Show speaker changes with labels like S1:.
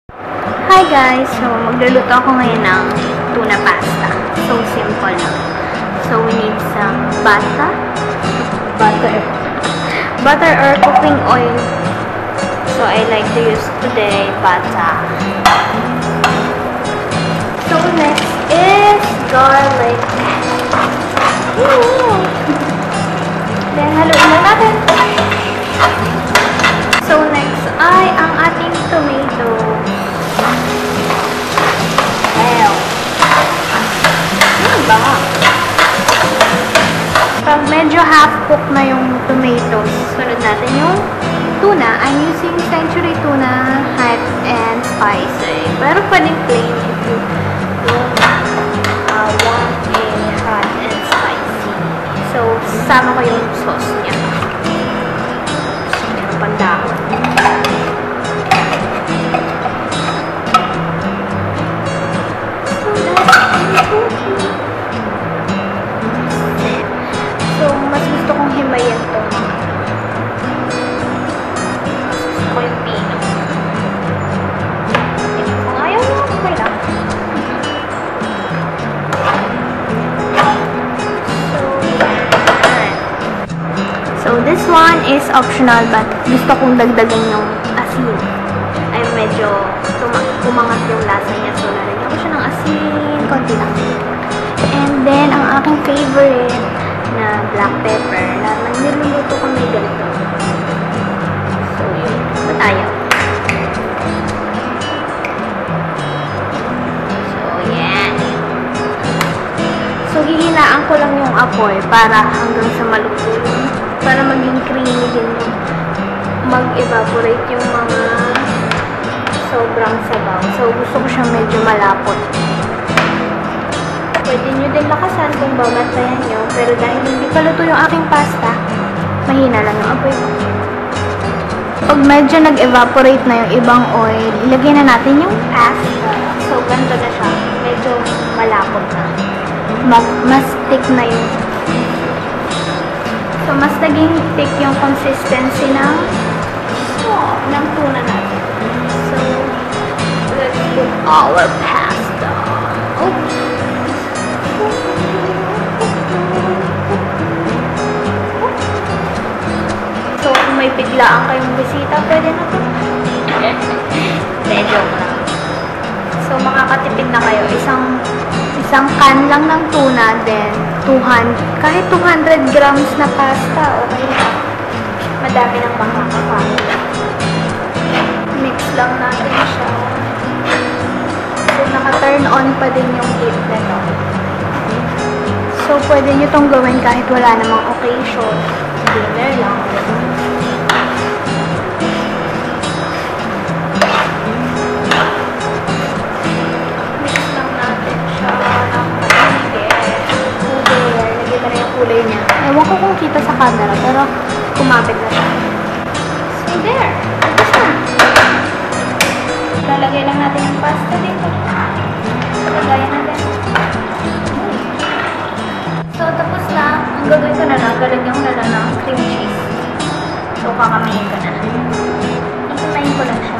S1: Hi guys! So, magluluto ako ngayon ng tuna pasta. So, simple lang. So, we need some butter or cooking oil. So, I like to use today butter. So, next is garlic. Then, haluin na natin. So, next ay ang ating tomato. Baka. Pag medyo half-cook na yung tomatoes, sunod natin yung tuna. I'm using Century Tuna hot and spicy. Pero pwedeng plain if you don't want a hot and spicy. So, sasama ko yung sauce niya. So, meron pandahon. So, mas gusto kong himayin ito. Mas gusto ko yung pino. Kung ayaw mo, okay lang. So, this one is optional but gusto kong dagdagan yung asin. Ay, medyo kumangat yung lasa niya. So, lalagyan ko siya ng asin. Konti lang. And then, ang aking favorite na black pepper na niluluto ko may ganito. So, yun. Matayaw. So, yan. So, hihinaan ko lang yung apoy para hanggang sa maluto yun. Para maging creamy din yung mag-evaporate yung mga sobrang sabaw. So, gusto ko siyang medyo malapot. Pwede nyo din lakasan kung babantayan nyo. Pero dahil hindi pa luto yung aking pasta, mahina lang yung apoy ko. Pag medyo nag-evaporate na yung ibang oil, ilagay na natin yung pasta. So, ganito na siya. Medyo malapot na. Mas thick na yung... So, mas naging thick yung consistency ng tuna natin. So, let's put our pasta. Oops. So, kung may biglaan kayong bisita, pwede na ito. Joke lang. So, makakatipid na kayo. Isang can lang ng tuna, then 200, kahit 200 grams na pasta, okay na. Madami nang makakakain. Mix lang natin siya. So, naka-turn on pa din yung heat na to. So, pwede nyo itong gawin kahit wala namang occasion. Dinner lang. Mix lang natin siya ng matigit. Nagkita na yung kulay niya. Ewan ko kung kita sa camera, pero kumapit na siya. So, there. Tapos na. Lalagay lang natin yung pasta dito. Lagayan natin. So, tapos na. Ang gagawin ko na lang, lalagyan ko na lang ng cream cheese. So, kakamayin ko na. Ihimayin ko lang siya.